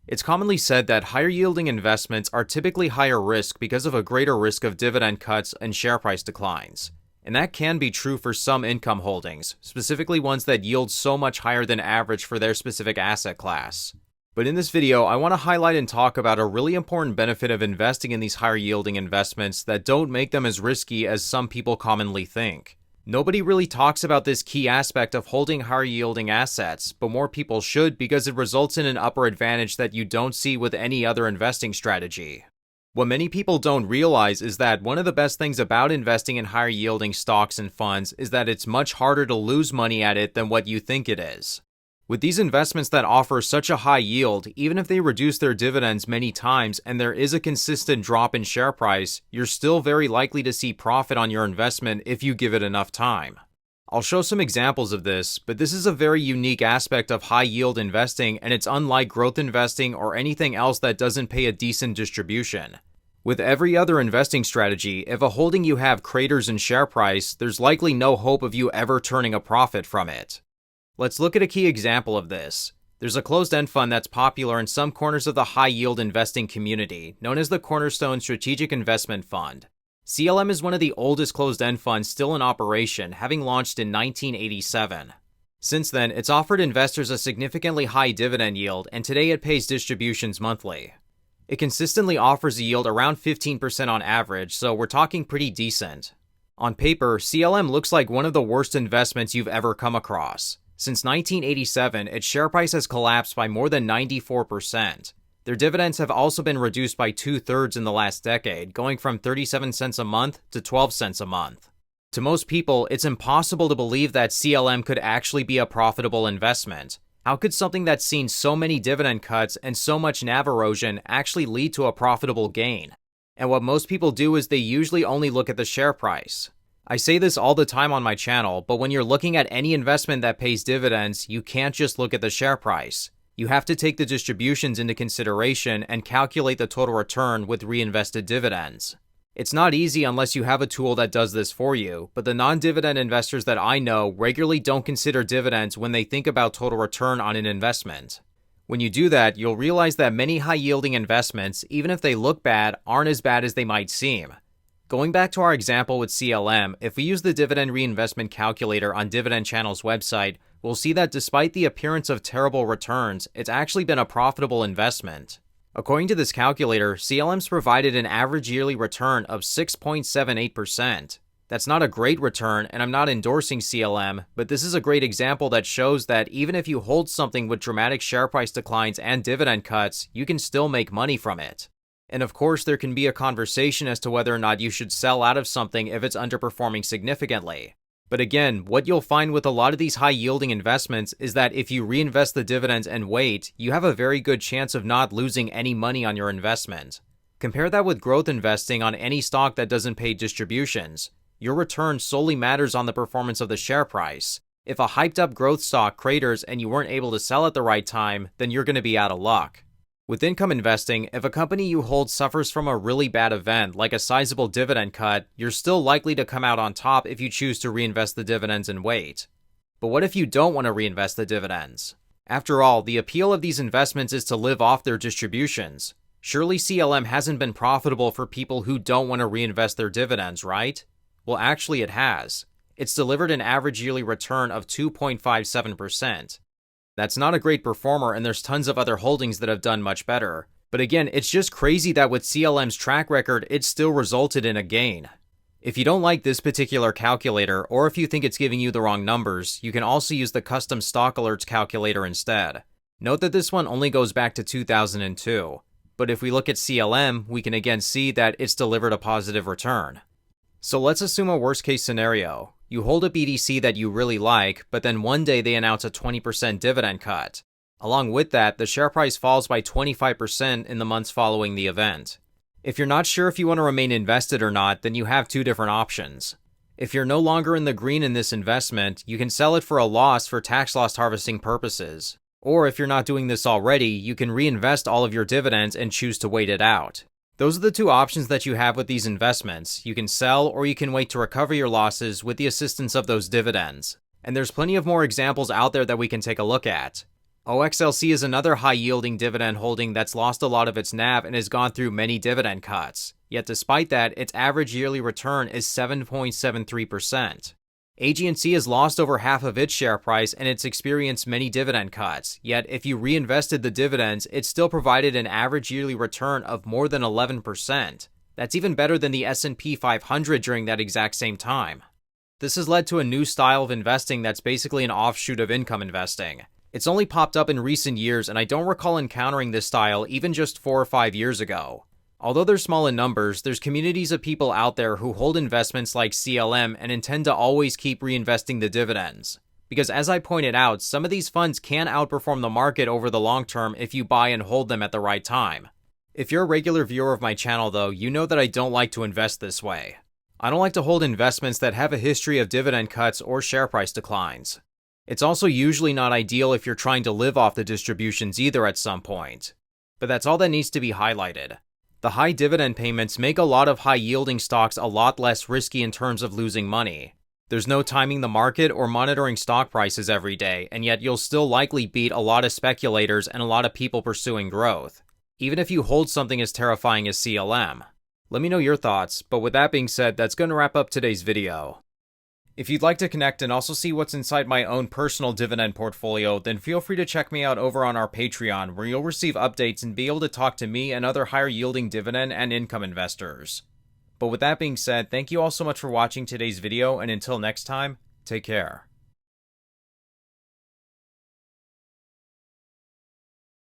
It's commonly said that higher yielding investments are typically higher risk because of a greater risk of dividend cuts and share price declines. And that can be true for some income holdings, specifically ones that yield so much higher than average for their specific asset class. But in this video, I want to highlight and talk about a really important benefit of investing in these higher yielding investments that don't make them as risky as some people commonly think. Nobody really talks about this key aspect of holding higher yielding assets, but more people should because it results in an upper advantage that you don't see with any other investing strategy. What many people don't realize is that one of the best things about investing in higher yielding stocks and funds is that it's much harder to lose money at it than what you think it is. With these investments that offer such a high yield, even if they reduce their dividends many times and there is a consistent drop in share price, you're still very likely to see profit on your investment if you give it enough time. I'll show some examples of this, but this is a very unique aspect of high yield investing, and it's unlike growth investing or anything else that doesn't pay a decent distribution. With every other investing strategy, if a holding you have craters in share price, there's likely no hope of you ever turning a profit from it. Let's look at a key example of this. There's a closed-end fund that's popular in some corners of the high-yield investing community, known as the Cornerstone Strategic Investment Fund. CLM is one of the oldest closed-end funds still in operation, having launched in 1987. Since then, it's offered investors a significantly high dividend yield, and today it pays distributions monthly. It consistently offers a yield around 15% on average, so we're talking pretty decent. On paper, CLM looks like one of the worst investments you've ever come across. Since 1987, its share price has collapsed by more than 94%. Their dividends have also been reduced by 2/3 in the last decade, going from 37 cents a month to 12 cents a month. To most people, it's impossible to believe that CLM could actually be a profitable investment. How could something that's seen so many dividend cuts and so much NAV erosion actually lead to a profitable gain? And what most people do is they usually only look at the share price. I say this all the time on my channel, but when you're looking at any investment that pays dividends, you can't just look at the share price. You have to take the distributions into consideration and calculate the total return with reinvested dividends. It's not easy unless you have a tool that does this for you, but the non-dividend investors that I know regularly don't consider dividends when they think about total return on an investment. When you do that, you'll realize that many high-yielding investments, even if they look bad, aren't as bad as they might seem. Going back to our example with CLM, if we use the dividend reinvestment calculator on Dividend Channel's website, we'll see that despite the appearance of terrible returns, it's actually been a profitable investment. According to this calculator, CLM's provided an average yearly return of 6.78%. That's not a great return, and I'm not endorsing CLM, but this is a great example that shows that even if you hold something with dramatic share price declines and dividend cuts, you can still make money from it. And of course, there can be a conversation as to whether or not you should sell out of something if it's underperforming significantly. But again, what you'll find with a lot of these high-yielding investments is that if you reinvest the dividends and wait, you have a very good chance of not losing any money on your investment. Compare that with growth investing on any stock that doesn't pay distributions. Your return solely matters on the performance of the share price. If a hyped-up growth stock craters and you weren't able to sell at the right time, then you're going to be out of luck. With income investing, if a company you hold suffers from a really bad event, like a sizable dividend cut, you're still likely to come out on top if you choose to reinvest the dividends and wait. But what if you don't want to reinvest the dividends? After all, the appeal of these investments is to live off their distributions. Surely CLM hasn't been profitable for people who don't want to reinvest their dividends, right? Well, actually it has. It's delivered an average yearly return of 2.57%. That's not a great performer, and there's tons of other holdings that have done much better. But again, it's just crazy that with CLM's track record, it still resulted in a gain. If you don't like this particular calculator, or if you think it's giving you the wrong numbers, you can also use the custom stock alerts calculator instead. Note that this one only goes back to 2002. But if we look at CLM, we can again see that it's delivered a positive return. So let's assume a worst case scenario. You hold a BDC that you really like, but then one day they announce a 20% dividend cut. Along with that, the share price falls by 25% in the months following the event. If you're not sure if you want to remain invested or not, then you have two different options. If you're no longer in the green in this investment, you can sell it for a loss for tax loss harvesting purposes. Or if you're not doing this already, you can reinvest all of your dividends and choose to wait it out. Those are the two options that you have with these investments. You can sell, or you can wait to recover your losses with the assistance of those dividends. And there's plenty of more examples out there that we can take a look at. OXLC is another high-yielding dividend holding that's lost a lot of its NAV and has gone through many dividend cuts. Yet despite that, its average yearly return is 7.73%. AG&C has lost over half of its share price and it's experienced many dividend cuts, yet if you reinvested the dividends, it still provided an average yearly return of more than 11%. That's even better than the S&P 500 during that exact same time. This has led to a new style of investing that's basically an offshoot of income investing. It's only popped up in recent years and I don't recall encountering this style even just 4 or 5 years ago. Although they're small in numbers, there's communities of people out there who hold investments like CLM and intend to always keep reinvesting the dividends. Because as I pointed out, some of these funds can outperform the market over the long term if you buy and hold them at the right time. If you're a regular viewer of my channel though, you know that I don't like to invest this way. I don't like to hold investments that have a history of dividend cuts or share price declines. It's also usually not ideal if you're trying to live off the distributions either at some point. But that's all that needs to be highlighted. The high dividend payments make a lot of high-yielding stocks a lot less risky in terms of losing money. There's no timing the market or monitoring stock prices every day, and yet you'll still likely beat a lot of speculators and a lot of people pursuing growth, even if you hold something as terrifying as CLM. Let me know your thoughts, but with that being said, that's going to wrap up today's video. If you'd like to connect and also see what's inside my own personal dividend portfolio, then feel free to check me out over on our Patreon, where you'll receive updates and be able to talk to me and other higher yielding dividend and income investors. But with that being said, thank you all so much for watching today's video, and until next time, take care.